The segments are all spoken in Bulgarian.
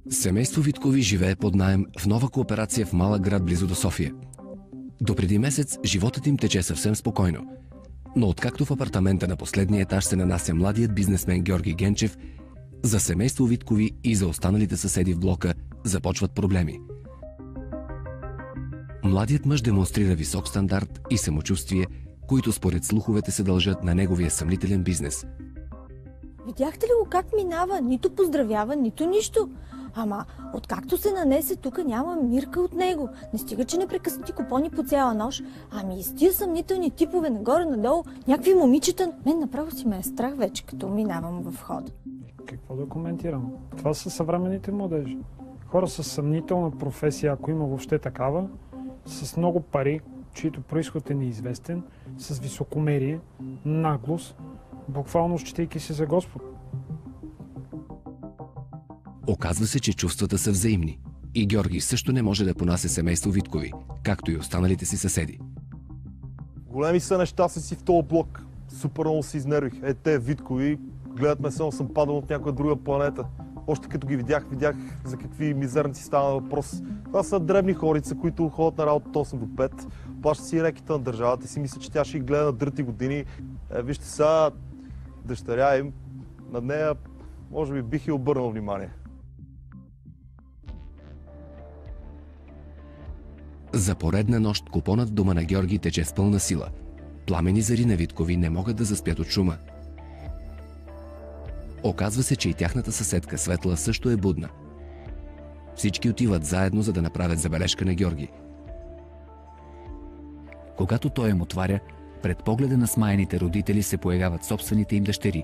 Семейство Виткови живее под наем в нова кооперация в малък град близо до София. Допреди месец животът им тече съвсем спокойно. Но откакто в апартамента на последния етаж се нанася младият бизнесмен Георги Генчев, за семейство Виткови и за останалите съседи в блока започват проблеми. Младият мъж демонстрира висок стандарт и самочувствие, които според слуховете се дължат на неговия съмнителен бизнес. Видяхте ли го как минава? Нито поздравява, нито нищо. Ама, откакто се нанесе, тук няма мирка от него. Не стига, че непрекъснати купони по цяла нощ. Ами и с тия съмнителни типове нагоре-надолу, някакви момичета. Мен направо си ме е страх вече, като минавам в входа. Какво да коментирам? Това са съвременните младежи. Хора с съмнителна професия, ако има въобще такава, с много пари, чието произход е неизвестен, с високомерие, наглост, буквално считайки се за Господ. Оказва се, че чувствата са взаимни. И Георги също не може да понася семейство Виткови, както и останалите си съседи. Големи са нещастници в този блок. Супер много се изнервих. Те Виткови, гледат ме, само съм падал от някоя друга планета. Още като ги видях за какви мизерници стана въпрос. Това са дребни хорица, които ходят на работа от 8 до 5. Плащат си рекета на държавата и си мисля, че тя ще ги гледа на дръти години. Вижте сега, дъщеря им, на нея може би бих и обърнал внимание. За поредна нощ купонът в дома на Георги тече с пълна сила. Пламени зари на Виткови не могат да заспят от шума. Оказва се, че и тяхната съседка Светла също е будна. Всички отиват заедно, за да направят забележка на Георги. Когато той им отваря, пред погледа на смаяните родители се появяват собствените им дъщери.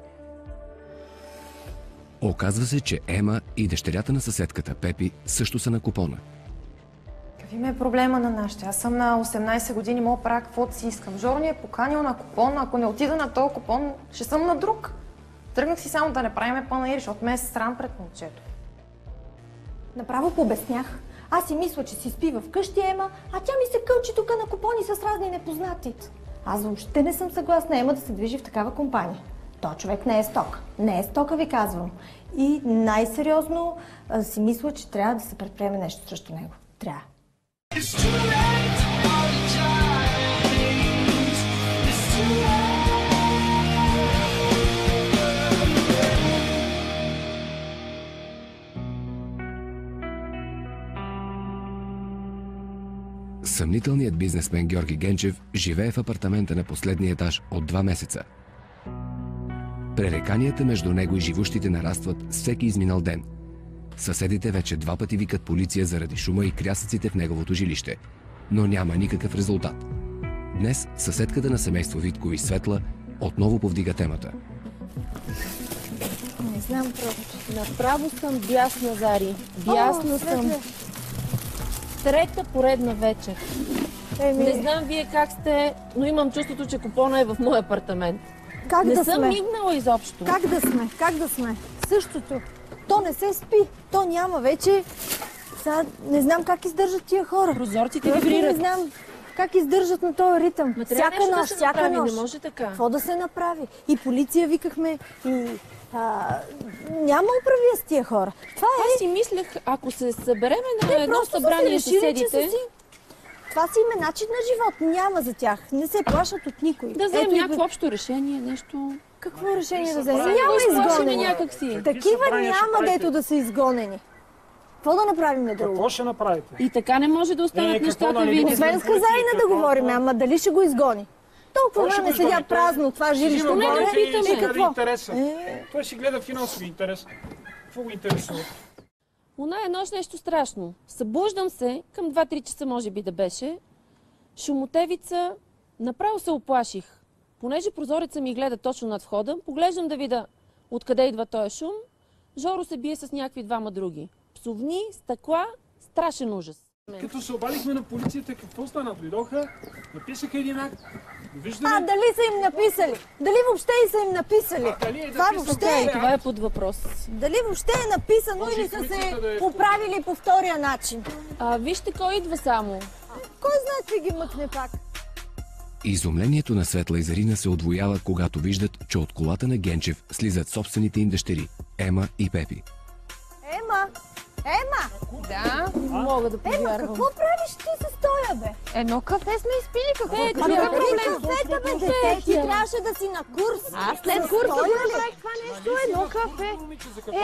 Оказва се, че Ема и дъщерята на съседката Пепи също са на купона. Какви ме е проблема на нашите? Аз съм на 18 години, мога правя каквото си искам. Жоро ни е поканил на купон, ако не отида на този купон, ще съм на друг. Тръгнах си само да не правиме панаир, защото ме е срам пред момчето. Направо пообяснях. Аз си мисля, че си спи вкъщи Ема, а тя ми се кълчи тук на купони с разни непознати. Аз въобще не съм съгласна Ема да се движи в такава компания. Той човек не е стока. Не е стока, ви казвам. И най-сериозно си мисля, че трябва да се предприеме нещо срещу него. Трябва. Съмнителният бизнесмен Георги Генчев живее в апартамента на последния етаж от 2 месеца. Пререканията между него и живущите нарастват с всеки изминал ден. Съседите вече 2 пъти викат полиция заради шума и крясъците в неговото жилище, но няма никакъв резултат. Днес съседката на семейство Виткови Светла отново повдига темата. Не знам просто. Направо съм бясна, Зари. Бясна съм. Трета поредна вечер. Не знам вие как сте, но имам чувството, че купона е в мой апартамент. Как не да съм сме? мигнала изобщо. Как да сме? Същото. То не се спи, то няма вече. Сега не знам как издържат тия хора. Прозорците Не вибрират. знам как издържат на този ритъм. Всяка нощ. Не може така. Какво да се направи? И полиция викахме, и няма управия с тия хора. Това е... Аз си мислех, ако се събереме на едно събрание съседите... Това си има начин на живот. Няма за тях. Не се плашат от никой. Да вземем някакво общо решение, нещо... Какво решение да вземем? Няма изгонени. Такива няма, дето да са изгонени. Какво да направим друго? Какво ще направите? И така не може да останат нещата винаги. Освен с Казарина да говорим, ама дали ще го изгони? Толкова време седя празно това жилище. Не да питаме. Какво? Той си гледа финансови интерес. Какво го интересува? Оная нощ нещо страшно. Събуждам се, към 2-3 часа може би да беше. Шумотевица, направо се оплаших. Понеже прозореца ми гледа точно над входа, поглеждам да видя откъде идва този шум. Жоро се бие с някакви 2 други. Псовни, стъкла, страшен ужас. Като се обадихме на полицията, какво стана? Дойдоха, написаха един акт. Довиждане. Дали са им написали? Дали въобще са им написали? Това въобще това е под въпрос. Дали въобще е написано или са се поправили по втория начин? Вижте кой идва само. Кой знае, че ги мъкне пак? Изумлението на Светла и Зарина се отвоява, когато виждат, че от колата на Генчев слизат собствените им дъщери. Ема и Пепи. Ема! Да. Не мога да повярвам. Какво правиш ти с тоя, бе? Едно кафе сме изпили. Какво е Ами какви кафета, бе, дете? Ти трябваше да си на курс. Аз след курса го направих това нещо. Едно кафе.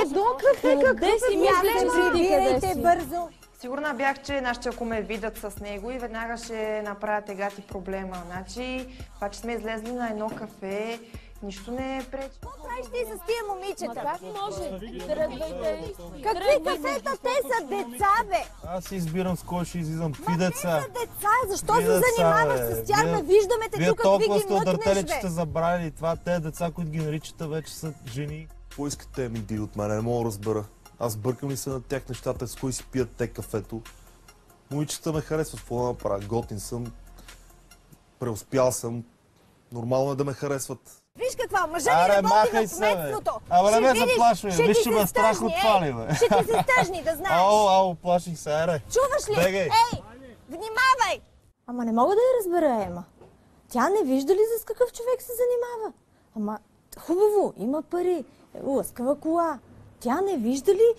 Едно кафе. Какво си мисля, че Прибирайте бързо. Сигурна бях, че нашите, ако ме видят с него и веднага ще направят тегати проблема. Значи, това, че сме излезли на едно кафе, нищо не е пречи. Какво правиш ти с тия момичета? Как може? Тръгвайте. Какви кафета? Те са деца, бе! Аз си избирам с кой ще излизам. Какви Те деца? са деца, защо Какви се деца, занимаваш бе? с тях? Вие- Да виждаме те Вие тук, какви толкова ги сте удъртели, мъкнеш, че бе! сте забравили това. Те деца, които ги наричате, вече са жени. Какво искате ми ди от мене? Не мога да разбера. Аз бъркам ли се на тях нещата, с кои си пият те кафето? Момичета ме харесват, какво да направя? Готин съм, преуспял съм. Нормално е да ме харесват. Виж каква, мъжа Аре, ни работи махай в се, бе. кметството. Абе, не Ще ме видиш, заплашвай, ще виж, ти че се ме страх стъжни, от това ли, бе? Ще ти се стъжни, да знаеш. Ало, плаших се, аре. Чуваш ли? Бегай. Ей, внимавай! Ама не мога да я разбера, Ема. Тя не вижда ли с какъв човек се занимава? Ама хубаво, има пари, лъскава кола. Тя не вижда ли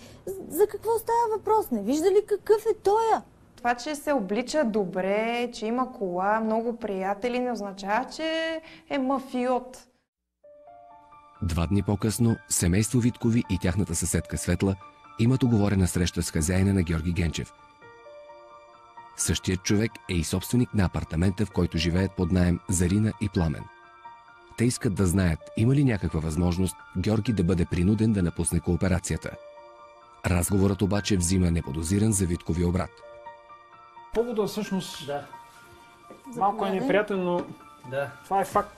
за какво става въпрос? Не вижда ли какъв е тоя? Това, че се облича добре, че има кола, много приятели, не означава, че е мафиот. 2 дни по-късно семейство Виткови и тяхната съседка Светла имат уговорена среща с хазяина на Георги Генчев. Същият човек е и собственик на апартамента, в който живеят под наем Зарина и Пламен. Те искат да знаят има ли някаква възможност Георги да бъде принуден да напусне кооперацията. Разговорът обаче взима неподозиран за Витковия обрат. Повода всъщност малко е неприятен, но това е факт.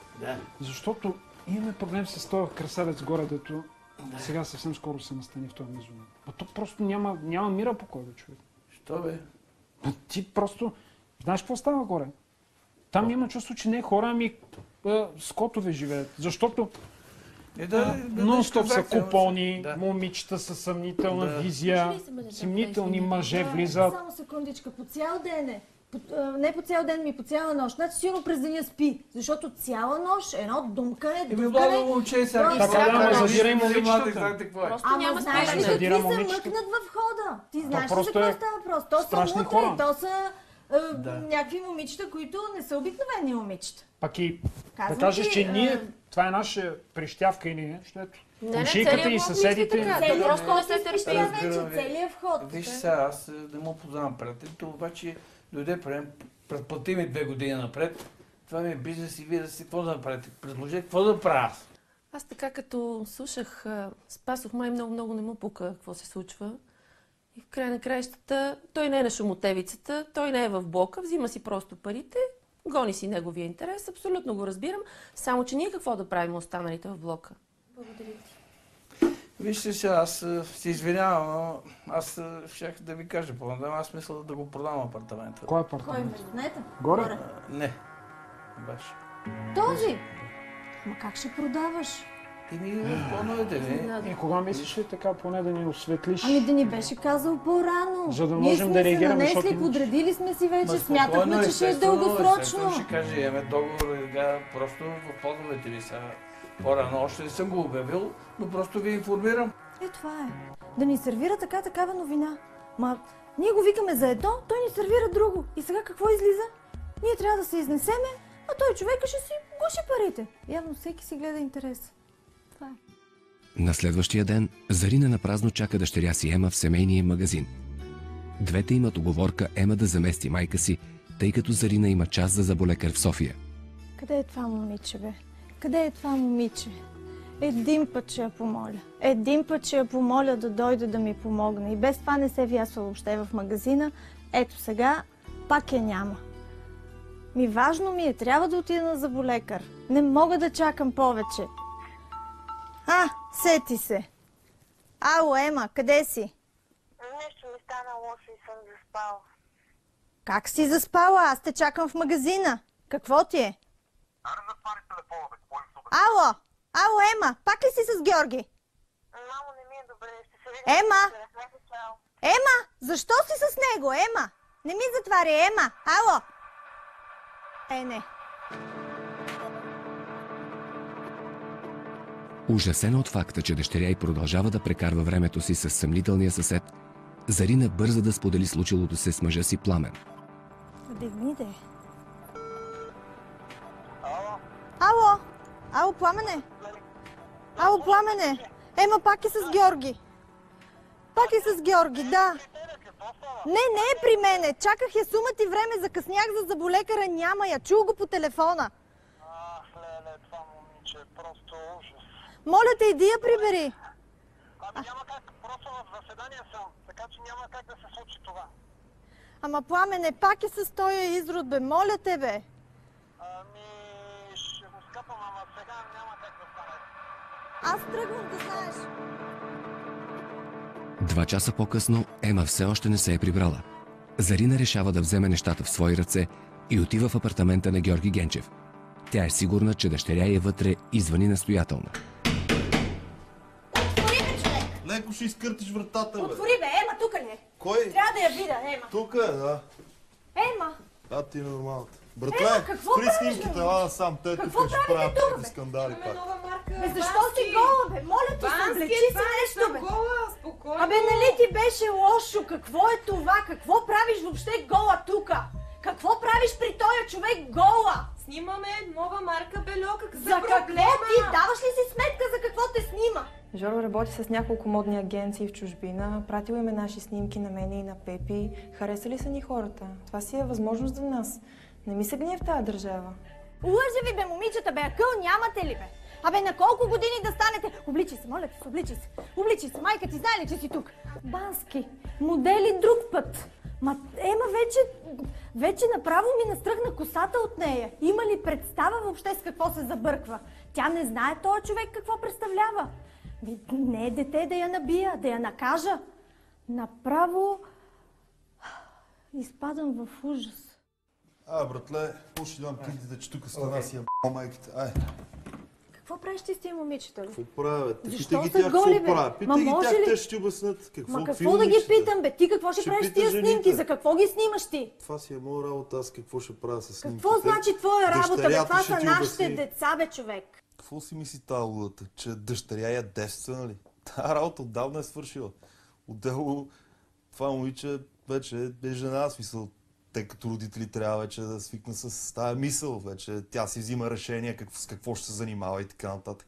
Защото имаме проблем с този красавец горе, дето сега съвсем скоро се настани в този мезон. А то просто няма мира покой, бе, човек. Що бе? Ти просто знаеш какво става горе? Там има чувство, че не е хора, ами скотове живеят. Защото нон-стоп са купони, момичета със съмнителна визия, съмнителни мъже влизат. Само секундичка, по цял ден е. Не по цял ден, ми по цяла нощ. Значи сигурно през деня спи. Защото цяла нощ едно думкане, Благо момче, сега Така да, ама задирай момичетата. Ама знаеш ли какви се мъкнат в хода? Ти знаеш ли за какво става въпрос? То са мутри, то са някакви момичета, които не са обикновени момичета. Пак и да кажеш, че ние, това е наша прищявка или не, защото Комшийката и съседите... Просто не се търпи. Целият вход. Виж сега, аз не му познавам приятелите, обаче дойде предплати ми 2 години напред. Това ми е бизнес и вие да си какво да направите? Предложи, какво да правя аз? Аз така като слушах Спасов, май много не му пука какво се случва. И в края на краищата той не е на шумотевицата, той не е в блока, взима си просто парите, гони си неговия интерес, абсолютно го разбирам. Само, че ние какво да правим останалите в блока? Благодаря ти. Вижте сега, аз се извинявам, но аз щях да ви кажа по-надам, аз мисля да го продам апартамента. Кой апартамент? Кой, знаете? Горе? Не, баш. Този? Ама как ще продаваш? Плановете ми. Кога мислиш ли така, поне да ни осветлиш? Ами да ни беше казал по-рано. За да можем да реагираме, ние сме се защото... нанесли, подредили сме си вече, смятахме, че ще е дългосрочно. Ще кажа, имаме договор, просто в плановете ви са по-рано. Още не съм го обявил, но просто ви информирам. Това е. Да ни сервира такава новина. Ма, ние го викаме за едно, той ни сервира друго. И сега какво излиза? Ние трябва да се изнесеме, а той човека ще си гуши парите. Явно всеки си гледа интерес. Това е. На следващия ден Зарина напразно чака дъщеря си Ема в семейния магазин. Двете имат уговорка Ема да замести майка си, тъй като Зарина има час за зъболекар в София. Къде е това момиче, бе? Къде е това момиче? Един път ще я помоля. Един път ще я помоля да дойде да ми помогне. И без това не се вясва въобще в магазина. Ето сега пак я няма. Важно ми е, трябва да отида на зъболекар. Не мога да чакам повече. Сети се. Ало, Ема, къде си? Нещо ми стана лошо и съм заспала. Как си заспала? Аз те чакам в магазина. Какво ти е? Аре, затвари телефона, бе, какво им се обясня? Ало, Ема, пак ли си с Георги? Мамо, не ми е добре, ще се видим. Ема, защо си с него? Ема, не ми затваря, Ема, ало. Не. Ужасена от факта, че дъщеря й продължава да прекарва времето си с съмнителния съсед, Зарина бърза да сподели случилото се с мъжа си Пламен. Дигни де. Ало? Ало, Пламене? Ало, Пламене? Ема пак е с Георги. Пак е с Георги, да. Не е при мене. Чаках я сума ти време, закъснях за заболекара, няма я. Чул го по телефона. Леле, това момиче е просто ужас. Моля те, иди я прибери. Няма как, просто в заседание съм, така че няма как да се случи това. Ама Пламене, пак е с този изрод, бе. Моля те, бе. Ще го скъпам, ама сега няма как да стане. Аз тръгвам, да знаеш. 2 часа по-късно Ема все още не се е прибрала. Зарина решава да вземе нещата в свои ръце и отива в апартамента на Георги Генчев. Тя е сигурна, че дъщеря е вътре и звъни настоятелно. Отвори бе, човек! Леко ще изкъртиш вратата, бе. Отвори бе, Ема, тук ли е? Кой? Трябва да я видя, Ема. Тук е, да. Ема! Ти е нормалната. Братле, какво спри правиш, снимките, бе? ела сам. Те тук Какво ще правите правят тук, някакви бе? скандали пак. Бе, защо си гола, бе? Моля ти се, облечи си нещо, бе. Спокойно. Абе, нали ти беше лошо? Какво е това? Какво правиш въобще гола тука? Какво правиш при този човек гола? Снимаме нова марка Бельо. За какво ти? Даваш ли си сметка за какво те снима? Жоро работи с няколко модни агенции в чужбина. Пратил им наши снимки на мене и на Пепи. Харесали са ни хората. Това си е възможност за нас. Не ми се гнев в тази държава. Лъжа ви, бе, момичета, бе, акъл нямате ли, бе? Абе, на колко години да станете? Обличай се, моля ти се, обличай се. Обличай се, майка ти знае ли, че си тук? Бански, модели друг път. Ма, Ема вече направо ми настръхна косата от нея. Има ли представа въобще с какво се забърква? Тя не знае този човек какво представлява. Не е дете да я набия, да я накажа. Направо изпадам в ужас. Братле, ще дам пиздите, че тук стана си майките. Какво правиш ти с тия момичета ли? Какво правят? Защо Питай ги са тях голи, какво бе? правят. Питай ги тях, те ще ти обяснят. Какво да ги питам, бе? Ти какво ще правиш с тия снимки? За какво ги снимаш ти? Това си е моя работа, аз какво ще правя с снимките. Какво значи твоя работа, бе? Това са нашите обясни. деца, бе, човек. Какво си мисли тази лудата? Че дъщеря я девствена ли? Тая работа отдавна е свършила. Отдело това момиче вече е жена, смисъл. Те като родители трябва вече да свикна с тази мисъл. Вече тя си взима решение с какво ще се занимава и така нататък.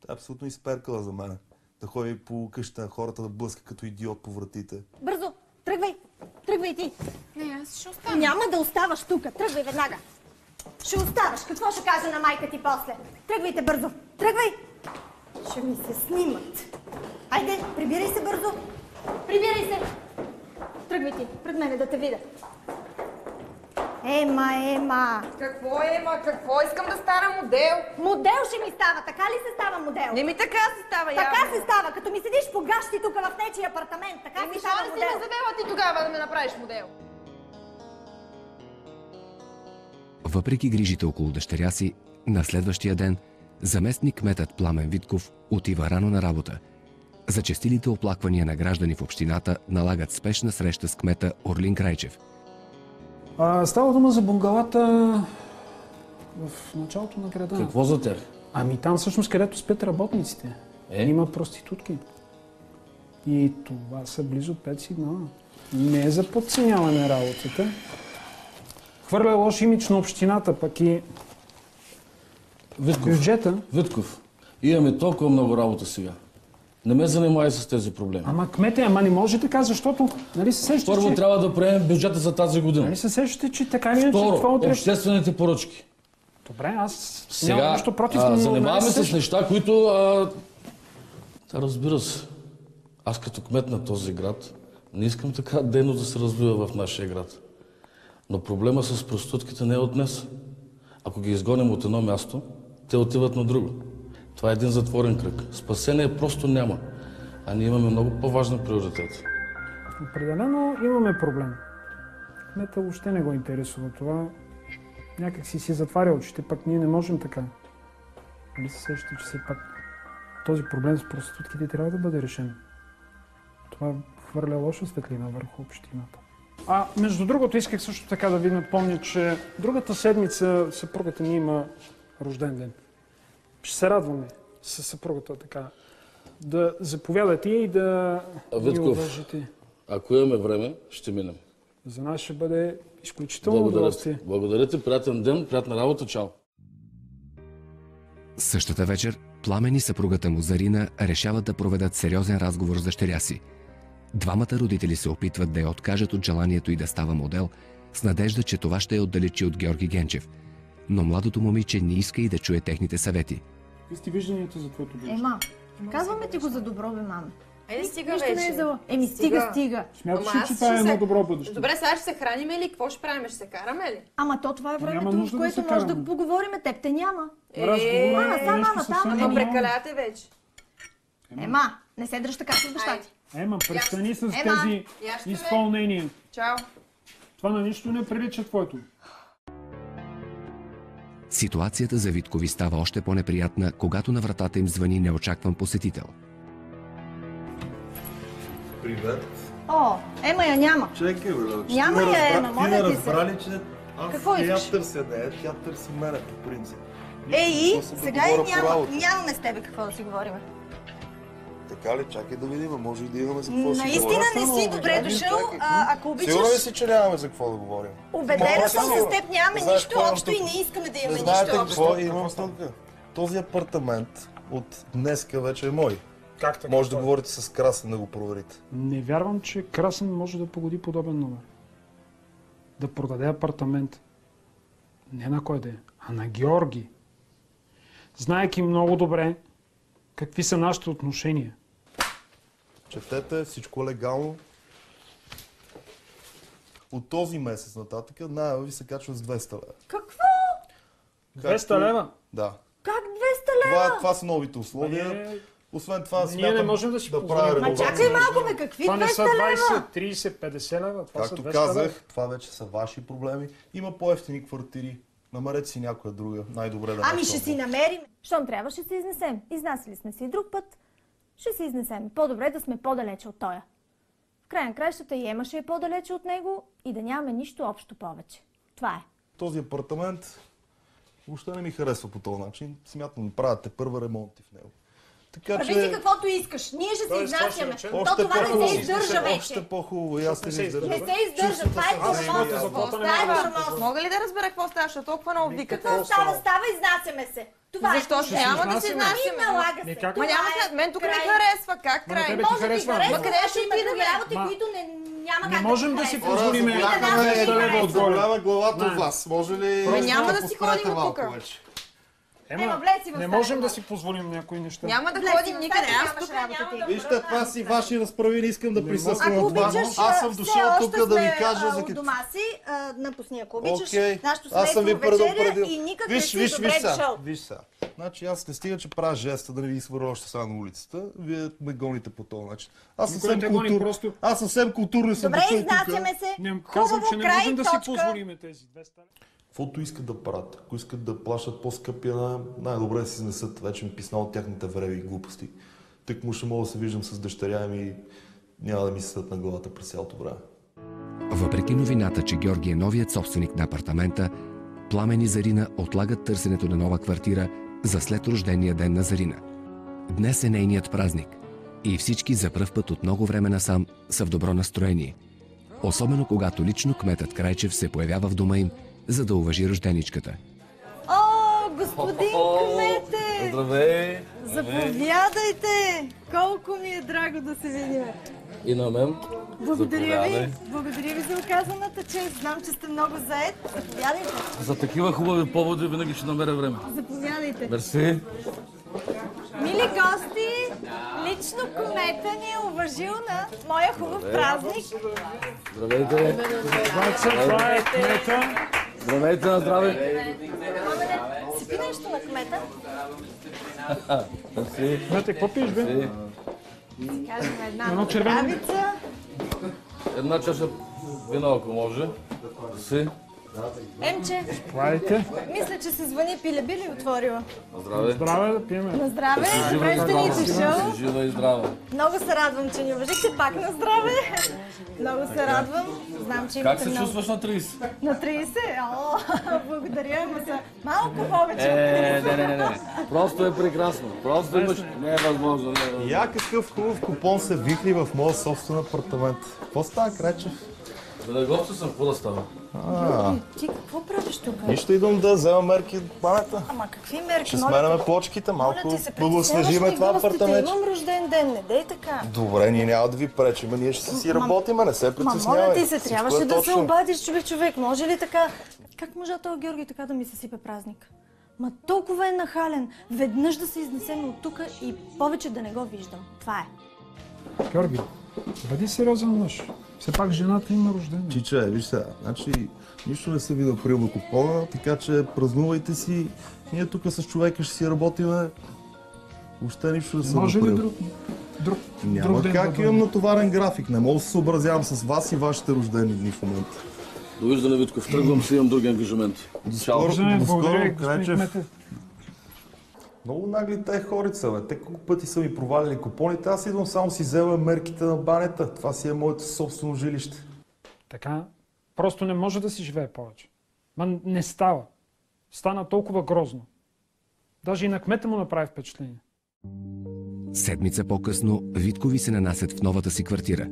Тя е абсолютно изперкала за мен. Да ходи по къщата на хората да блъска като идиот по вратите. Бързо, тръгвай! Тръгвай ти! Не, аз ще остана. Няма да оставаш тук. Тръгвай веднага. Ще оставаш. Какво ще кажа на майка ти после? Тръгвайте бързо. Тръгвай! Ще ми се снимат. Айде, прибирай се бързо. Прибирай се. Тръгвай ти, пред мене да те видя. Ема! Какво Ема? Какво? Искам да стана модел. Модел ще ми става, така ли се става модел? Не ми така се става, Така явно. се става, като ми седиш по гащи тук в нечия апартамент. Така си става Защо не си модел. ме завела ти тогава да ме направиш модел? Въпреки грижите около дъщеря си, на следващия ден заместник-кметът Пламен Витков отива рано на работа. Зачестилите оплаквания на граждани в общината налагат спешна среща с кмета Орлин Крайчев. Става дума за bungalата в началото на града. Какво за тях? Ами там всъщност, където спят работниците. Има проститутки. И това са близо 5 сигнала. Не е за подценяване на работата. Хвърля лош имидж на общината, пък и бюджета. Витков, имаме толкова много работа сега. Не ме занимай с тези проблеми. Ама кмете, не може така, защото нали се сещате, Първо трябва да приемем бюджета за тази година. Нали се сещате, че така или иначе Второ, това отрежда. обществените поръчки. Добре, аз Сега нямам нищо против, но занимаваме се с неща, които... Да, разбира се. Аз като кмет на този град не искам така дейност да се развива в нашия град. Но проблема с проститутките не е от днес. Ако ги изгоним от едно място, те отиват на друго. Това е един затворен кръг. Спасение просто няма. А ние имаме много по-важни приоритети. Определено имаме проблем. Кмета въобще не го интересува това. Някак си затваря очите, пък ние не можем така. Нали се сещате, че все пак този проблем с проститутките трябва да бъде решен. Това хвърля лоша светлина върху общината. Между другото, исках също така да ви напомня, че другата седмица съпругата ми има рожден ден. Ще се радваме със съпругата така. Да заповядате и да ни уважите. Ако имаме време, ще минем. За нас ще бъде изключително удоволствие. Благодаря ти, приятен ден, приятна работа, чао. Същата вечер Пламен и съпругата му Зарина решават да проведат сериозен разговор с дъщеря си. Двамата родители се опитват да я откажат от желанието й да става модел, с надежда, че това ще я отдалечи от Георги Генчев. Но младото момиче не иска и да чуе техните съвети. Какви сте вижданията за твоето бъдеще? Казваме ти го за добро, бе, мама. Стига Нищо вече. не е за... стига. Смяташ ли, че това е едно добро бъдеще? Добре, сега ще се храним ли? Какво ще правим? Ще се караме ли? Ама то това е времето, в което може да поговорим. Теб те няма. Ама прекаляте вече. Не се дръж така с баща ти. Престани с тези изпълнения. Чао. Това на нищо не прилича твоето. Ситуацията за Виткови става още по-неприятна, когато на вратата им звъни неочакван посетител. Привет. Ема я няма. Чекай, бе. Няма я, Ема, моля ти се. Ти не разбра ли, че Какво искаш? я търся нея, тя търси мене по принцип. Сега нямаме с тебе какво да си говорим. Така ли? Чакай да видим, може и да имаме за какво да си говорим. Наистина не си добре дошъл, ако обичаш... Сигурно ли си, че нямаме за какво да говорим? Убедена съм с теб, нямаме нищо общо и не искаме да имаме нищо общо. Знаете какво имам тук? Този апартамент от днеска вече е мой. Как така? Може да говорите с Красен да го проверите. Не вярвам, че Красен може да погоди подобен номер. Да продаде апартамент. Не на кой да е, а на Георги. Знаейки много добре какви са нашите отношения. Четете, всичко е легално. От този месец нататък найема ви се качва с 200 лева. Какво? 200 лева? Да. Как 200 лева? Това са новите условия. Освен това, ние не можем да си позволим. Ма чакай малко, бе, какви 200 лева? Това не са 20, 30, 50 лева. Това както са 200 казах, лева. това вече са ваши проблеми. Има по-евтини квартири. Намерете си някоя друга. Най-добре да Ами ще си намерим. Щом трябва, ще се изнесем. Изнасяли сме си друг път. Ще се изнесем. По-добре да сме по-далече от тоя. В край на краищата и Ема ще е по-далече от него и да нямаме нищо общо повече. Това е. Този апартамент въобще не ми харесва по този начин. Смятам да правите първа ремонти в него. Така Прави си каквото искаш. Ние ще се изнасяме. То това не се издържа вече. Още по-хубаво. И аз не се издържа. Не се издържа. Това е тормоз. Мога ли да разбера какво става, защото толкова много викате? Какво става? Става, изнасяме се. Това е. Защо няма да се изнасяме? Налага се. Ма няма след мен тук не харесва. Как край? Може да ти харесва. Къде ще други работи, които няма как да можем да си позволим. Отголява главата от вас. Може ли... Няма да си ходим от тук. Не можем да си позволим някои неща. Няма да ходим никъде. Аз тук няма да... Вижте, това си ваши разправи, не искам да присъствам на това. Аз съм дошъл тук да ви кажа за какво. Дома си, напусни, ако обичаш, нашето аз съм ви семейство вечеря и никак не си добре дошъл. Виж сега. Значи аз не стига, че правя жеста да не ви свърля още сега на улицата. Вие ме гоните по този начин. Аз съвсем културно съм дошъл тук. Добре, изнасяме се. Казвам, че не можем да си позволим тези 200. Каквото искат да правят. Ако искат да плащат по-скъпи, най-добре да си изнесат. Вече ми писна от тяхните вреви и глупости. Тък му ще мога да се виждам с дъщеря ми и няма да ми се седат на главата през цялото време. Въпреки новината, че Георги е новият собственик на апартамента, Пламен и Зарина отлагат търсенето на нова квартира за след рождения ден на Зарина. Днес е нейният празник и всички за пръв път от много време насам са в добро настроение. Особено когато лично кметът Крайчев се появява в дома им, за да уважи рожденичката. О, господин кмете! Здравей! Заповядайте! Колко ми е драго да се видим! И на мен. Благодаря ви. Благодаря ви за оказаната чест. Знам, че сте много заед. Заповядайте. За такива хубави поводи винаги ще намеря време. Заповядайте. Мерси. Мили гости, лично кмета ни е уважил на моя хубав празник. Здравейте. Това е кмета. Здравейте, на здраве. Си пи нещо на кмета? Мерси. Кмете, какво пиеш, бе? Си кажем една здравица. Една чаша вино, ако може. Мерси. Емче, Плайте. мисля, че се звъни пиле. Би ли отворила? Здраве. Здраве да пиеме. На здраве, Жива и добре сте ни здрава. дошъл. Жива и здрава. Много се радвам, че ни уважихте пак на здраве. Много се радвам. Знам, че Как имате се много... чувстваш на 30? На 30? О, благодаря, ама са малко повече. Не. Просто е прекрасно. Просто имаш... Не е възможно, не е възможно. Я какъв хубав купон се вихли в моя собствен апартамент. Какво става, Крайчев? Да гости съм, какво да става? Ти какво правиш тук? Нищо, идвам да взема мерки от банята. Ама какви мерки? Ще Моля сменяме те- плочките, малко моля ти се, да го освежиме притесняваш ли това гостите? апартамент. Имам рожден ден, не дей така. Добре, ние няма да ви пречим, ние ще си работиме, не се Ма притеснявай. моля ти се, Всичко трябваше е да се точно. обадиш, човек. Може ли така? Как можа този Георги така да ми се сипе празник? Ма толкова е нахален. Веднъж да се изнесем от тук и повече да не го виждам. Това е. Георги, бъди сериозен мъж. Все пак жената има рожден. Чиче, виж сега, значи нищо не се вида при купона, така че празнувайте си. Ние тук с човека ще си работиме. Въобще нищо не се Може ли направил. друг Няма ден как, да имам натоварен график. Не мога да се съобразявам с вас и вашите рождени дни в момента. Довиждане, Витков. Тръгвам си, имам други ангажименти. Чао. Благодаря, До скоро, благодаря, господин Крайчев. Кметев. Много нагли те хорица, бе. Те колко пъти са ми провалили купоните, аз идвам само си взема мерките на банята. Това си е моето собствено жилище. Така, просто не може да си живее повече. Ма не става. Стана толкова грозно. Даже и на кмета му направи впечатление. Седмица по-късно Виткови се нанасят в новата си квартира.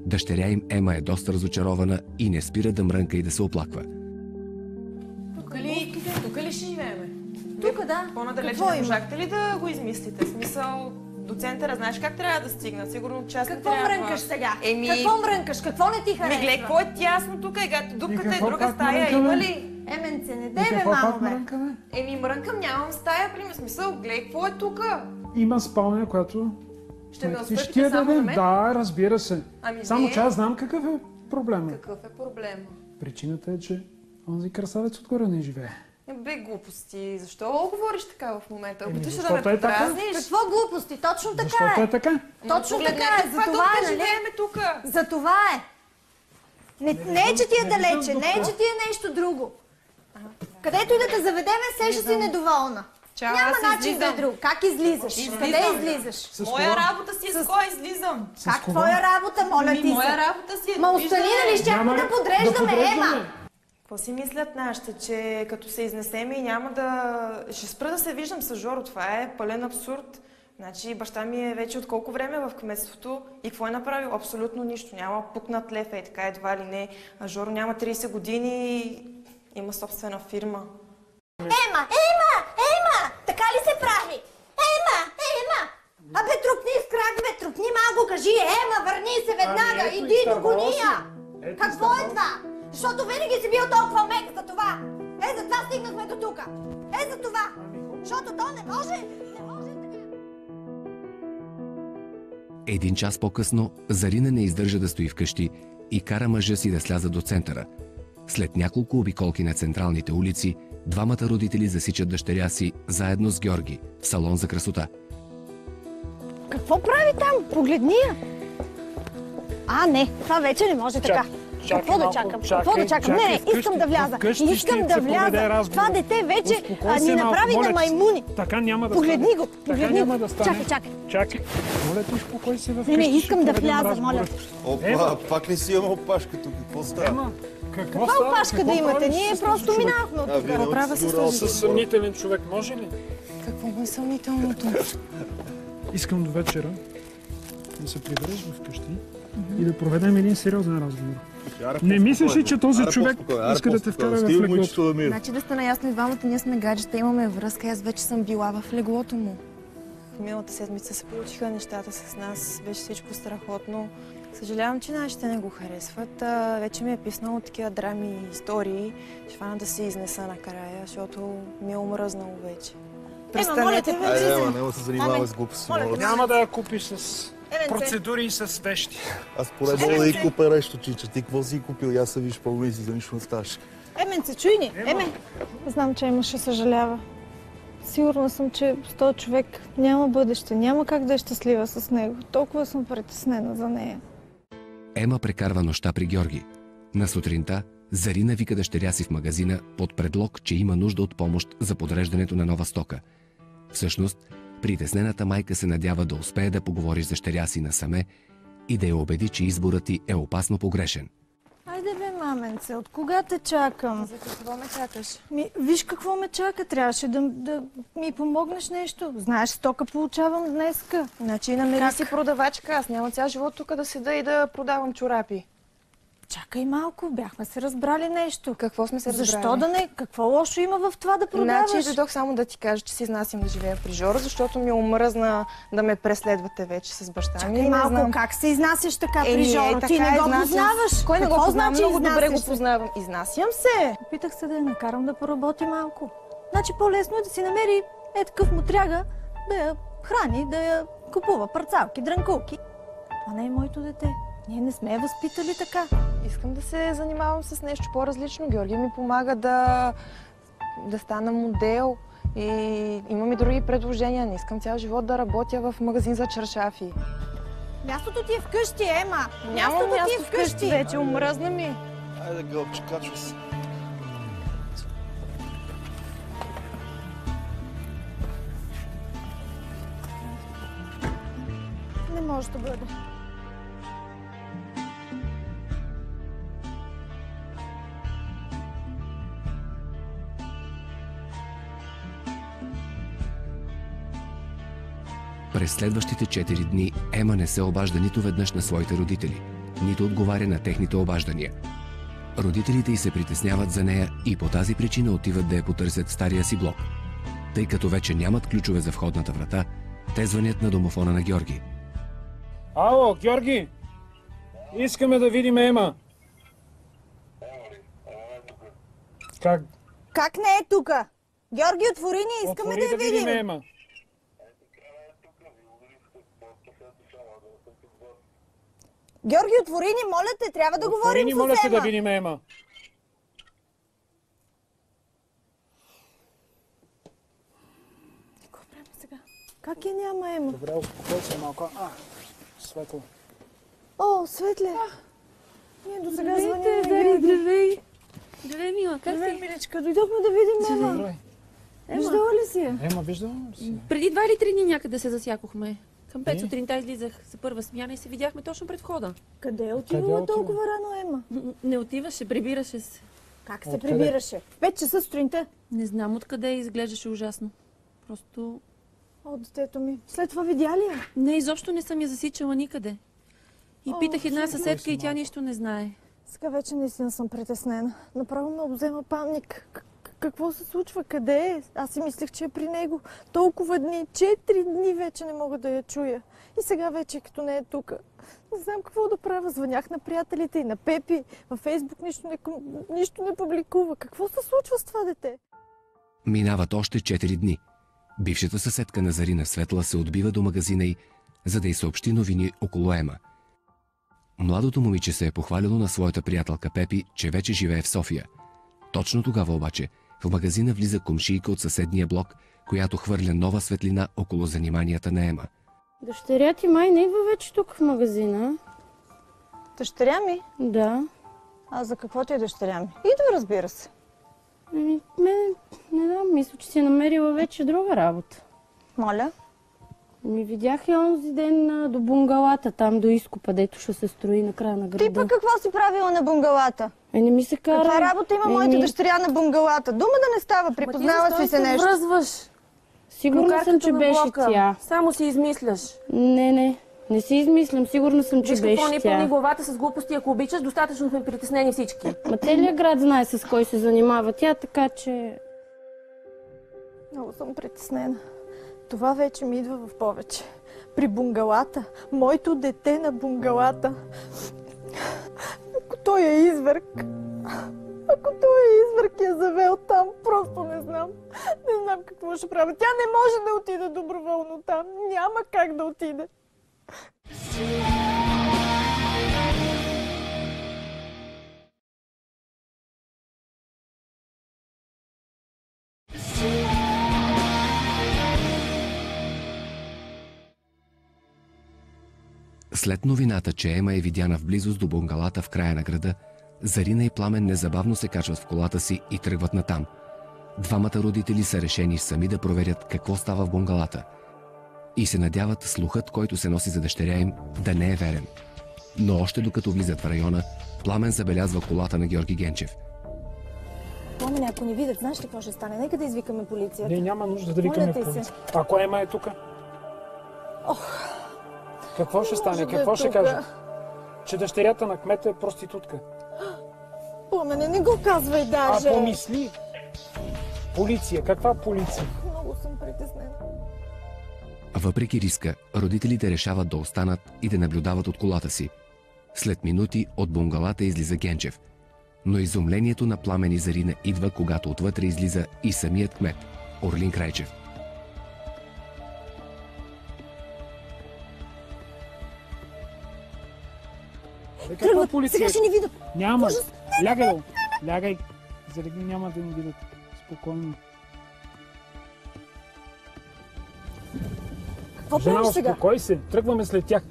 Дъщеря им Ема е доста разочарована и не спира да мрънка и да се оплаква. Тук ли ще живееме? Тук, да. По-надалече Какво не има? можахте ли да го измислите? В смисъл, до центъра знаеш как трябва да стигна? Сигурно час не Какво трябва. мрънкаш сега? Еми... Какво мрънкаш? Какво не ти Ми харесва? гледай, какво е тясно тук? Дупката е какво друга пак стая, мрънкаме? има ли? Еменце, не И дей бе, какво мамо, пак бе. мрънкаме? Еми мрънкам, нямам стая, пример смисъл. Гледай, какво е тук? Има спалня, която... Ще ме Ще отстъпите ти я само на дадем. мен? Да, разбира се. Ами Само не. че аз знам какъв е проблема. Какъв е проблема? Причината е, че онзи красавец отгоре не живее. Бе, глупости. Защо говориш така в момента? Еми, Опитваш да защото ме е така. подразниш? Какво глупости? Точно така Защото е. е така. Точно така е. За това е, нали? живееме тук. За това е. Не е, че ти е далече, не е, че ти е нещо друго. Където и да те заведеме, се ще си недоволна. Чао, Няма аз начин да е излизам. друг. Как излизаш? Излизам. Къде излизаш? Моя работа си е с кой излизам. Как твоя работа, моля ти Моя се? работа си е. Ма остани, нали щяхме да подреждаме, Ема? Какво си мислят нашите, че като се изнесеме и няма да... Ще спра да се виждам с Жоро. Това е пълен абсурд. Значи баща ми е вече от колко време в кметството и какво е направил? Абсолютно нищо. Няма пукнат лев, е така едва ли не. А Жоро няма 30 години и има собствена фирма. Ема! Така ли се прави? Ема! Абе, трупни с крак, бе, трупни малко, кажи, Ема, върни се веднага, Ами, ето, иди до изтървал гония! си. Ето, Какво е изтървал това? Защото винаги си бил толкова мек за това. За това стигнахме до тука. За това. Защото то не може така. Един час по-късно Зарина не издържа да стои вкъщи и кара мъжа си да сляза до центъра. След няколко обиколки на централните улици, двамата родители засичат дъщеря си заедно с Георги в салон за красота. Какво прави там? Погледни я. Не, това вече не може така. Какво да чакам? Какво да чакам? Не, искам да вляза. Искам да вляза. Това дете вече ни направи на маймуни. Така няма да Погледни го, Така погледни няма го. да стане. Чакай. Моля ти, успокой се вкъщи. Не, искам да ще проведем вляза, моля. разговора. Опа, пак ли си имам опашка тук? Какво става? Ема, какво Каква става? опашка Какво да имате? правиш Ние с просто този човек? минахме от вие тук. не Права сте се добре. С съмнителен човек може ли? Какво му е съмнителното? Искам до вечера да се прибереш вкъщи и да проведем един сериозен разговор. Не мислиш ли, че този човек иска да те вкара в леглото? Значи да сте наясно и двамата, ние сме гаджета, имаме връзка. Аз вече съм била в леглото му. В миналата седмица се получиха нещата с нас. Беше всичко страхотно. Съжалявам, че нашите не го харесват. Вече ми е писнало такива драми и истории. Ще фана да се изнеса накрая, защото ми е омръзнало вече. моля те, ми. Айде, няма да се занимаваме с глупости. моля. Няма да я купиш с процедури и с вещи. Аз поне мога да и купя нещо, чича. Ти какво си купил? Аз се виж по-мисли, за нищо не ставаш. Еменце, чуй ни. Знам, че Ема ще съжалява. Сигурна съм, че с този човек няма бъдеще. Няма как да е щастлива с него. Толкова съм притеснена за нея. Ема прекарва нощта при Георги. На сутринта Зарина вика дъщеря си в магазина под предлог, че има нужда от помощ за подреждането на нова стока. Всъщност, притеснената майка се надява да успее да поговори с дъщеря си насаме и да я убеди, че изборът ти е опасно погрешен. Айде бе, маменце, от кога те чакам? За какво ме чакаш? Виж какво ме чака, трябваше да ми помогнеш нещо. Знаеш, стока получавам днеска. Значи намери си продавачка, аз няма цял живот тук да седа и да продавам чорапи. Чакай малко, бяхме се разбрали нещо. Какво сме се разбрали? Защо да не? Какво лошо има в това да продаваш? Значи дойдох само да ти кажа, че си изнасям да живея при Жоро, защото ми омръзна да ме преследвате вече с баща ми. Чакай малко, как се изнасяш така при Жоро? Ти не го познаваш. Кой не го познавам? Много добре го се? познавам. Изнасям се. Опитах се да я накарам да поработи малко. Значи по-лесно е да си намери такъв мутряга, да я храни, да я купува парцалки, дрънкулки. Това не е моето дете. Ние не сме я възпитали така. Искам да се занимавам с нещо по-различно. Георги ми помага да стана модел и имам и други предложения. Не искам цял живот да работя в магазин за чаршафи. Мястото ти е вкъщи, Ема! Нямам място вкъщи вече, омръзна ми. Айде, Гълче, качва се. Не може да бъде. През следващите 4 дни Ема не се обажда нито веднъж на своите родители, нито отговаря на техните обаждания. Родителите й се притесняват за нея и по тази причина отиват да я потърсят в стария си блок. Тъй като вече нямат ключове за входната врата, те звънят на домофона на Георги. Ало, Георги! Искаме да видим Ема. Как? Как не е тука? Георги, отвори ни, искаме да я видим. Ема. Георги, отвори ни, моля те, трябва да говорим с Ема. Моля се да видим Ема. Какво правим сега? Как я няма Ема? Добре, успокой се малко. Светло. О, Светле. Ние до сега звъним. Здравей. Здравей, мила, как си? Здравей, миличка, дойдохме да видим Ема. Здравей. Виждала ли си я? Ема, виждам си. Преди 2 или 3 дни някъде се засякохме. Към 5 сутринта излизах за първа смяна и се видяхме точно пред входа. Къде е отивала толкова рано Ема? Не отиваше, прибираше се. Как се прибираше? В 5 часа сутринта? Не знам откъде изглеждаше ужасно. Просто... О, детето ми. След това видя ли я? Не, изобщо не съм я засичала никъде. И питах една съседка и тя нищо не знае. Сега вече наистина съм притеснена. Направо ме обзема паник. Какво се случва? Къде е? Аз си мислех, че е при него. Толкова дни, 4 дни вече не мога да я чуя. И сега вече, като не е тук, не знам какво да правя. Звънях на приятелите и на Пепи. Във Фейсбук нищо не публикува. Какво се случва с това дете? Минават още 4 дни. Бившата съседка на Зарина Светла се отбива до магазина й, за да й съобщи новини около Ема. Младото момиче се е похвалило на своята приятелка Пепи, че вече живее в София. Точно тогава обаче в магазина влиза комшийка от съседния блок, която хвърля нова светлина около заниманията на Ема. Дъщеря ти май не идва вече тук в магазина. Дъщеря ми? Да. А за какво ти е дъщеря ми? Идва, разбира се. Не знам, мисля, че си е намерила вече друга работа. Моля? Видях я онзи ден до бунгалата, там до изкопа, дето ще се строи на края на града. Ти пък какво си правила на бунгалата? Не ми се кара. Каква работа има моята дъщеря на бунгалата? Дума да не става, припознава си се нещо. Връзваш. Сигурна съм, че беше тя. Само си измисляш. Не си измислям, сигурна съм, че беше тя. Какво ни пълни главата с глупости, ако обичаш, достатъчно сме притеснени всички. Ма целият град знае с кой се занимава тя, така че... Много съм притеснена. Това вече ми идва в повече. При бунгалата. Моето дете на бунгалата. Ако той е изверг. Ако той е изверг и е завел там, просто не знам. Не знам какво ще правя. Тя не може да отиде доброволно там. Няма как да отиде. След новината, че Ема е видяна в близост до бунгалата в края на града, Зарина и Пламен незабавно се качват в колата си и тръгват натам. Двамата родители са решени сами да проверят какво става в бунгалата и се надяват слухът, който се носи за дъщеря им, да не е верен. Но още докато влизат в района, Пламен забелязва колата на Георги Генчев. Пламен, ако ни видят, знаеш ли какво ще стане? Нека да извикаме полицията. Не, няма нужда да викаме полиция. Ако Ема е тук? Какво ще стане? Какво ще кажат? Че дъщерята на кмета е проститутка. Пламене, не го казвай даже. А помисли. Полиция. Каква полиция? Много съм притеснена. Въпреки риска, родителите решават да останат и да наблюдават от колата си. След минути от бунгалата излиза Генчев. Но изумлението на Пламен и Зарина идва, когато отвътре излиза и самият кмет, Орлин Крайчев. Каква полиция? Сега ще ни видят. Няма. Лягай, долу. Лягай. Залегни, няма да ни видят. Спокойно. Какво Жена, правиш сега? успокой се. Тръгваме след тях.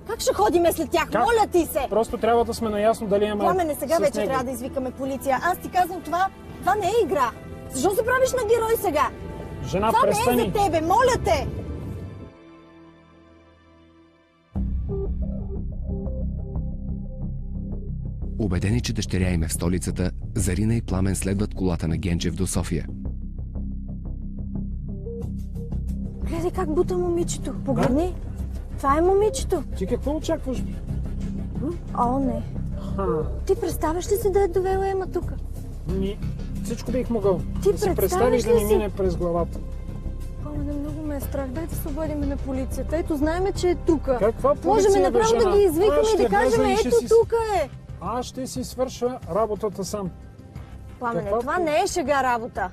Как ще ходиме след тях? Как? Моля ти се! Просто трябва да сме наясно дали имаме Пламене, сега вече трябва да извикаме полиция. Аз ти казвам, това не е игра. Защо се правиш на герой сега? Жена, това престани. не е за тебе, моля те! Убедени, че дъщеря им е в столицата, Зарина и Пламен следват колата на Генчев до София. Гледай как бута момичето. Погледни. Това е момичето. Ти какво очакваш? О, не. Ти представяш ли си да е довела Ема тук? Всичко бих могъл. Ти да си представиш да ли ми мине през главата. Пламене, много ме е страх. Дай да се обадим на полицията. Ето, знаеме, че е тук. Каква полиция, можем направо да ги извикаме и да кажем, ето тук е. Аз ще си свърша работата сам. Пламене, това не е шега работа.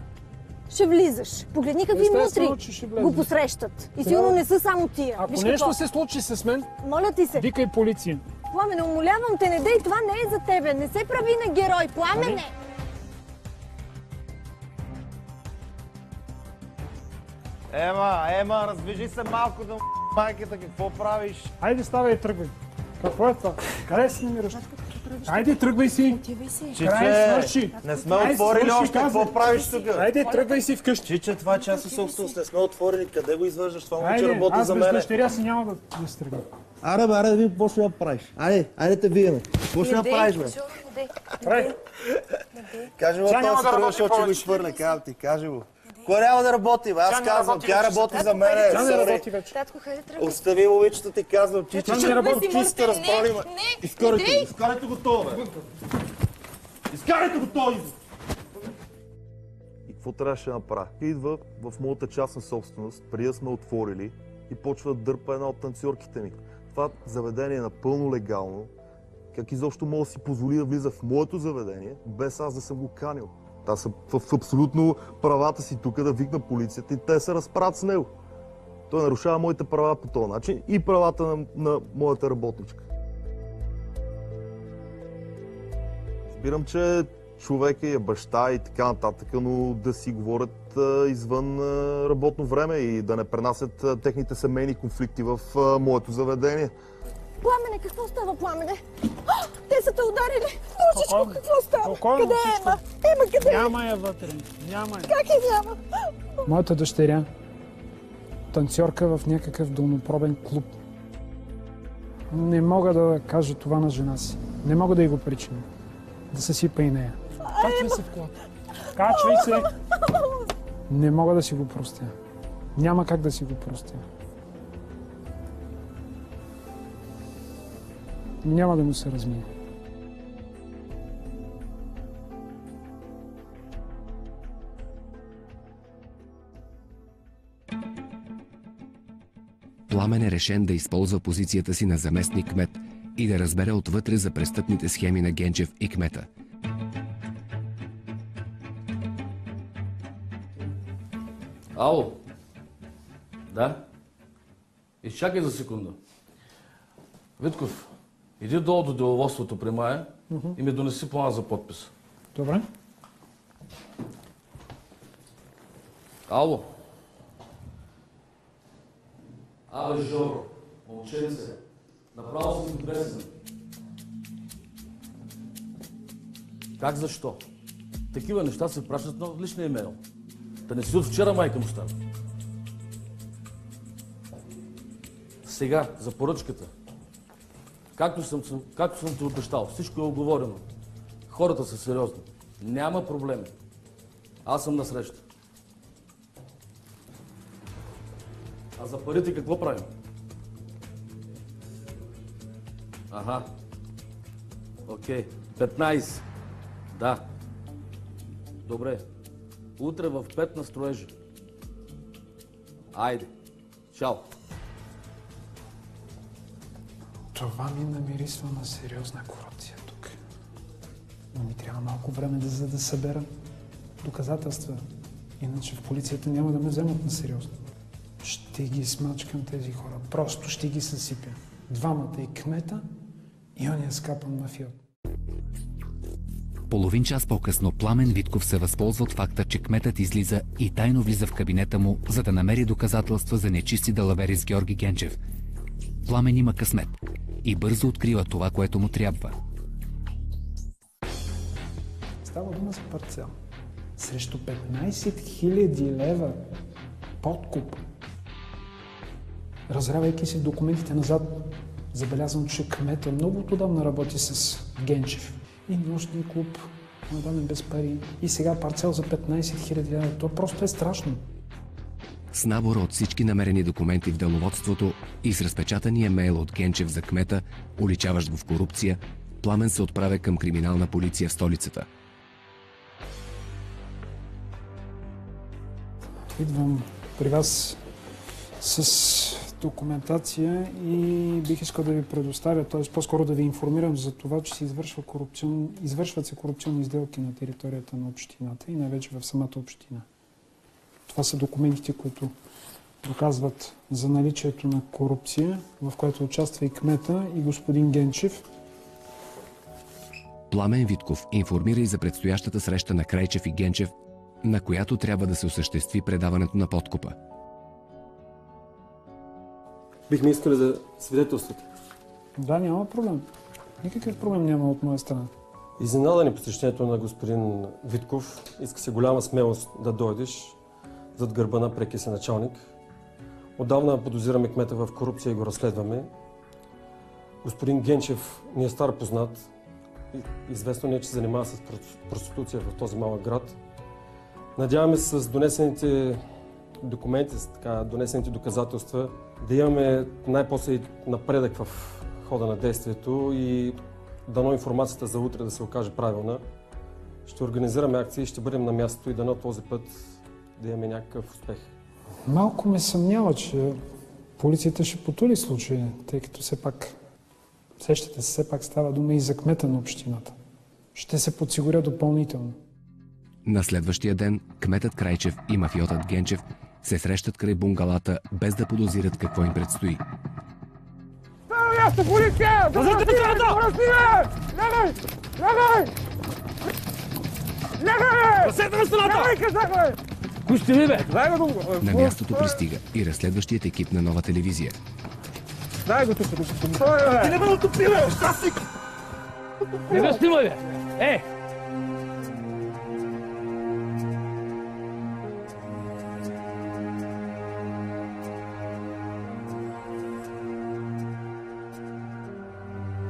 Ще влизаш. Погледни какви мутри го посрещат. И сигурно не са само тия. Ако нещо се случи с мен, моля ти се. Викай полиция. Пламене, умолявам те, не дей, това не е за тебе. Не се прави на герой. Пламене! Ема, развижи се малко да майката, какво правиш? Айде, ставай и тръгвай. Какво е това? Къде си намираш? Айде, тръгвай си. Чиче, не сме отворили още, какво правиш тук? Айде, тръгвай си вкъщи. Чиче, това е част със собственост, не сме отворили, къде го извържаш? Това момиче работи за мене. Аз без дъщеря си няма да се тръгна. Аре, да видим какво ще я правиш. Айде те видим. Какво ще я правиш, бе? Кажи му, това се тръгва, защото ще го изхвърля, казвам ти, кажи му. Кой няма да работи, бе? Аз казвам, тя работи за мене. Тя не работи вече. Татко, хайде тръгвай. Остави момичето, ти казвам, Чиче, не работи. чиста разправи, ме. Изкарайте го това, бе. Изкарайте го това, И какво трябваше да направя? Идва в моята частна собственост, преди да сме отворили, и почва да дърпа една от танцорките ми. Това заведение е напълно легално. Как изобщо мога да си позволи да влиза в моето заведение, без аз да съм го канил? Аз съм в абсолютно правата си тук да викна полицията и те се разправят с него. Той нарушава моите права по този начин и правата на моята работничка. Разбирам, че човек е баща и така нататък, но да си говорят извън работно време и да не пренасят техните семейни конфликти в моето заведение. Пламене, какво става, Пламене? Те са те ударили! Божечко, какво става? Къде е Ема? Ема, къде е? Няма я вътре. Няма я. Как я няма? Моята дъщеря, танцорка в някакъв долнопробен клуб. Не мога да кажа това на жена си. Не мога да й го причиня. Да се сипа и нея. Качвай се в колата. Качвай се! Не мога да си го простя. Няма как да си го простя. Няма да му се размия. Пламен е решен да използва позицията си на заместник кмет и да разбере отвътре за престъпните схеми на Генчев и кмета. Ало? Да? Изчакай за секунда. Витков, иди долу до деловодството при Мая и ми донеси плана за подпис. Добре. Ало? Абе, Жоро, момченце, направо съм интересен. Как защо? Такива неща се пращат на личния имейл. Да не си от вчера майка му става. Сега, за поръчката. Както съм ти обещал, всичко е оговорено. Хората са сериозни. Няма проблеми. Аз съм насреща. А за парите какво правим? Аха. Окей. 15. Да. Добре. Утре в 5 на строежа. Айде. Чао. Това ми намирисва на сериозна корупция тук. Но ми трябва малко време за да събера доказателства. Иначе в полицията няма да ме вземат на сериозно. Ще ги смачкам тези хора. Просто ще ги съсипя. Двамата и кмета и ония скапан мафиот. Половин час по-късно Пламен Витков се възползва от факта, че кметът излиза и тайно влиза в кабинета му, за да намери доказателства за нечисти далавери с Георги Генчев. Пламен има късмет и бързо открива това, което му трябва. Става дума за парцел. Срещу 15 000 лева подкуп. Разравяйки си документите назад, забелязвам, че кмета много отдавна работи с Генчев. И нощния клуб, надаме без пари. И сега парцел за 15 000 лева. Това просто е страшно. С набора от всички намерени документи в деловодството и с разпечатания мейл от Генчев за кмета, уличаващ го в корупция, Пламен се отправя към криминална полиция в столицата. Идвам при вас с документация и бих искал да ви предоставя, т.е. по-скоро да ви информирам за това, че се извършват се корупционни сделки на територията на общината и най-вече в самата община. Това са документите, които доказват за наличието на корупция, в която участва и кмета, и господин Генчев. Пламен Витков информира и за предстоящата среща на Крайчев и Генчев, на която трябва да се осъществи предаването на подкупа. Бихме искали да свидетелствате. Да, няма проблем. Никакъв проблем няма от моя страна. Изненада ни посещението на господин Витков. Иска се голяма смелост да дойдеш зад гърба на прекия си началник. Отдавна подозираме кмета в корупция и го разследваме. Господин Генчев ни е стар познат. Известно не е, че се занимава с проституция в този малък град. Надяваме се с донесените документи, с донесените доказателства, да имаме най-после напредък в хода на действието и дано информацията за утре да се окаже правилна. Ще организираме акции, ще бъдем на мястото и дано този път да имаме някакъв успех. Малко ме съмнява, че полицията ще потули случая, тъй като все пак, сещате се, все пак става дума и за кмета на общината. Ще се подсигуря допълнително. На следващия ден кметът Крайчев и мафиотът Генчев се срещат край бунгалата, без да подозират какво им предстои. Става място, полиция! Пазете пистолета! Лягай! Лягай! Лягай! Пасете на стената! Лягай, казахме! Кои сте ви, бе? На мястото пристига и разследващият екип на Нова телевизия. Дай го тук, ти не ме отопи, бе! Щастник! Не ме снимай, бе! Е!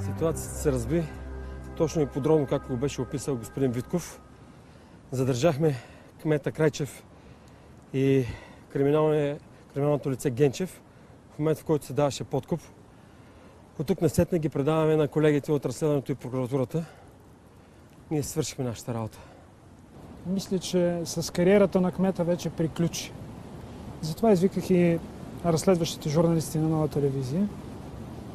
Ситуацията се разби точно и подробно, както го беше описал господин Витков. Задържахме кмета Крайчев и криминалното лице Генчев в момента, в който се даваше подкуп. От тук насетне ги предаваме на колегите от разследването и прокуратурата. Ние свършихме нашата работа. Мисля, че с кариерата на кмета вече приключи. Затова извиках и разследващите журналисти на Нова телевизия,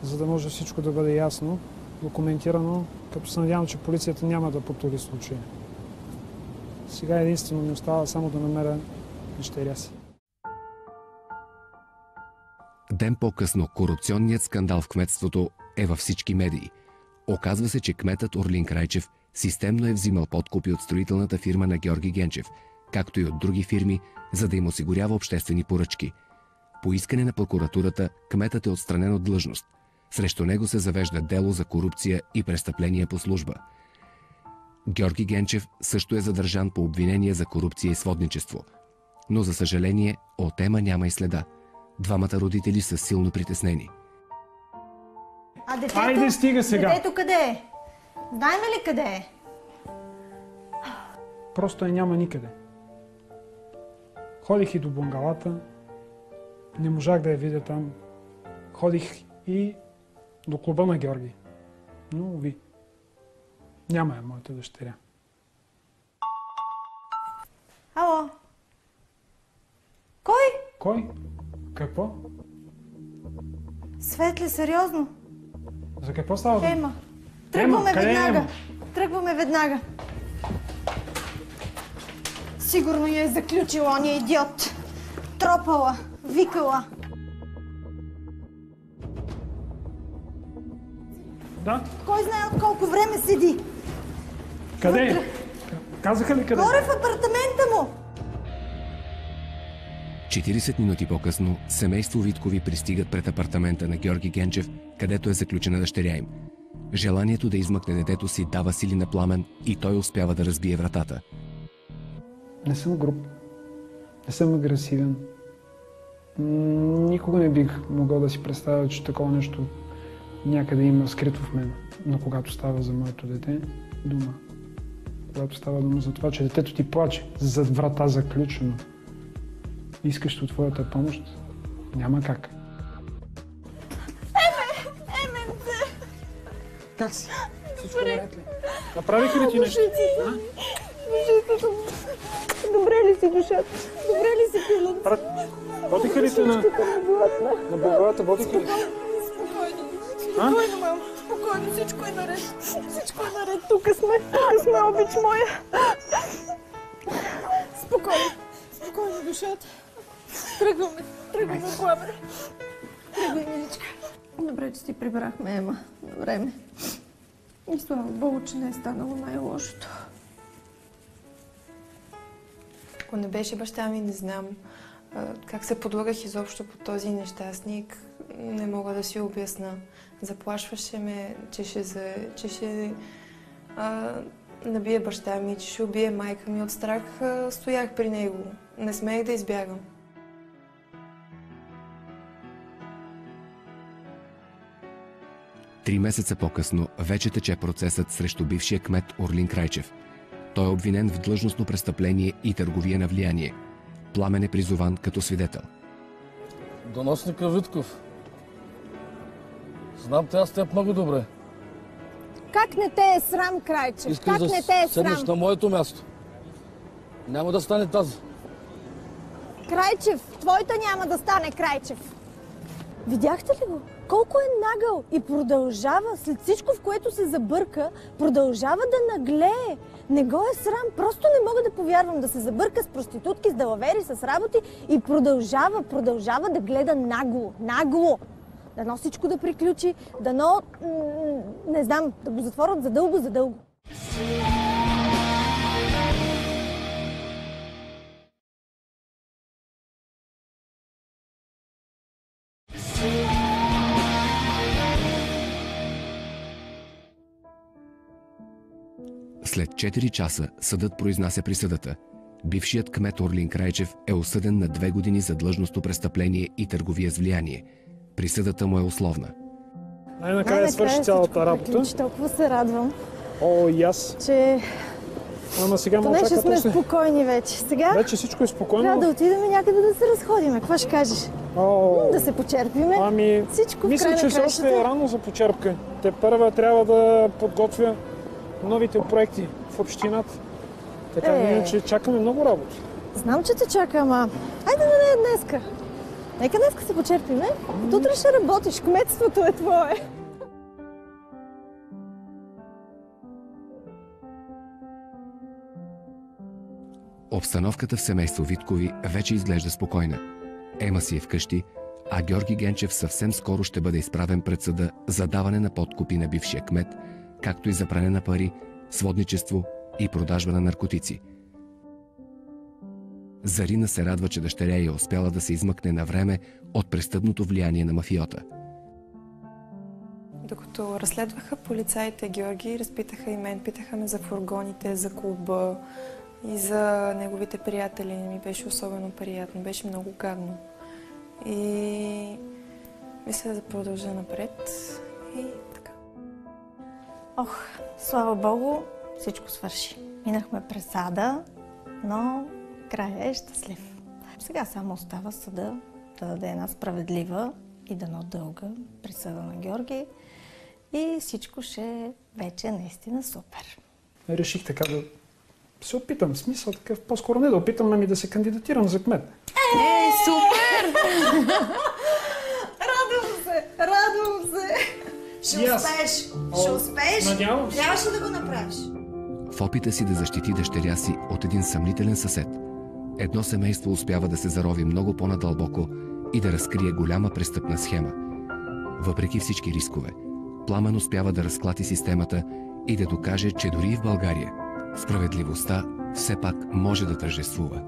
за да може всичко да бъде ясно, документирано, като се надявам, че полицията няма да потули случая. Сега единствено ми остава само да намеря дъщеря си. Ден по-късно корупционният скандал в кметството е във всички медии. Оказва се, че кметът Орлин Крайчев системно е взимал подкупи от строителната фирма на Георги Генчев, както и от други фирми, за да им осигурява обществени поръчки. По искане на прокуратурата, кметът е отстранен от длъжност. Срещу него се завежда дело за корупция и престъпление по служба. Георги Генчев също е задържан по обвинение за корупция и сводничество. Но за съжаление, от Ема няма и следа. Двамата родители са силно притеснени. А детето? Айде, стига сега! Детето къде е? Знаем ли къде е? Просто я няма никъде. Ходих и до бунгалата, не можах да я видя там. Ходих и до клуба на Георги. Но, уви, няма я моята дъщеря. Ало? Кой? Кой? Какво? Светле, сериозно? За какво става дума? Ема. Тръгваме къде е веднага. Ема? Тръгваме веднага. Сигурно я е заключила, ония идиот. Тропала, викала. Да? Кой знае от колко време седи? Къде е? Казаха ли къде? Горе в апартамента му. 40 минути по-късно семейство Виткови пристигат пред апартамента на Георги Генчев, където е заключена дъщеря им. Желанието да измъкне детето си дава сили на Пламен и той успява да разбие вратата. Не съм груб. Не съм агресивен. Никога не бих могъл да си представя, че такова нещо някъде има скрито в мен. Но когато става за моето дете, дума. Когато става дума за това, че детето ти плаче зад врата заключено, искаш от твоята помощ, няма как. Еменце! Как си? Всичко наред ли? Направиха ли ти нещо? Добре ли си душата? Добре ли си пилът? Водиха ли те на боговата? Водиха ли? Спокойно. Спокойно, мама. Спокойно. Всичко е наред. Всичко е наред. Тук сме. Тук сме, обич моя. Спокойно. Спокойно, душата. Тръгваме. Тръгваме, Пламен. Тръгвай, миличка. Добре, че си прибрахме Ема на време. И слава Богу, че не е станало най-лошото. Ако не беше баща ми, не знам как се подлагах изобщо по този нещастник. Не мога да си обясна. Заплашваше ме, че ще набие баща ми, че ще убие майка ми. От страх стоях при него. Не смеех да избягам. Три месеца по-късно вече тече процесът срещу бившия кмет Орлин Крайчев. Той е обвинен в длъжностно престъпление и търговия на влияние. Пламен е призован като свидетел. Доносника Витков. Знам те аз теб много добре. Как не те е срам, Крайчев? Искаш как да не те е седнеш срам? на моето място. Няма да стане тази. Крайчев, твоята няма да стане, Крайчев. Видяхте ли го? Колко е нагъл и продължава, след всичко, в което се забърка, продължава да наглее. Не го е срам, просто не мога да повярвам да се забърка с проститутки, с далавери, с работи и продължава да гледа нагло. Нагло! Дано всичко да приключи, дано, не знам, да го затворят задълго. След 4 часа съдът произнася присъдата. Бившият кмет Орлин Крайчев е осъден на 2 години за длъжностно престъпление и търговия с влияние. Присъдата му е условна. Най-накрая свърши цялата работа. Толкова се радвам. О, и аз. Че... Ама сега ме Поне ще очаква сме после. спокойни вече. Сега... Вече всичко е спокойно. Трябва да отидем някъде да се разходим. Какво ще кажеш? Да се почерпиме. Ами, всичко в мисля, край на че все краищата. още е рано за почерпка. Те първа трябва да подготвя новите проекти в общината. Така иначе чакаме много работа. Знам, че те чака, ама... Айде да не е днеска. Нека днеска се почерпиме. От утре ще работиш. Кметството е твое. Обстановката в семейство Виткови вече изглежда спокойна. Ема си е вкъщи, а Георги Генчев съвсем скоро ще бъде изправен пред съда за даване на подкупи на бившия кмет, както и за пране на пари, сводничество и продажба на наркотици. Зарина се радва, че дъщеря й е успяла да се измъкне на време от престъпното влияние на мафиота. Докато разследваха полицаите, Георги разпитаха и мен, питаха ме за фургоните, за клуба и за неговите приятели. Ми беше особено приятно, беше много гадно. И мисля да продължа напред и така. Ох, слава Богу, всичко свърши. Минахме през ада, но края е щастлив. Сега само остава съда да даде една справедлива и дано дълга присъда на Георги и всичко ще е вече наистина супер. Реших така да се опитам, смисъл такъв, по-скоро не да опитам, ами да се кандидатирам за кмет. Супер! Радвам се! Ще успееш! Ще успееш! Надявам се. Трябваше да го направиш. В опита си да защити дъщеря си от един съмнителен съсед, едно семейство успява да се зарови много по-надълбоко и да разкрие голяма престъпна схема. Въпреки всички рискове, Пламен успява да разклати системата и да докаже, че дори и в България справедливостта все пак може да тържествува.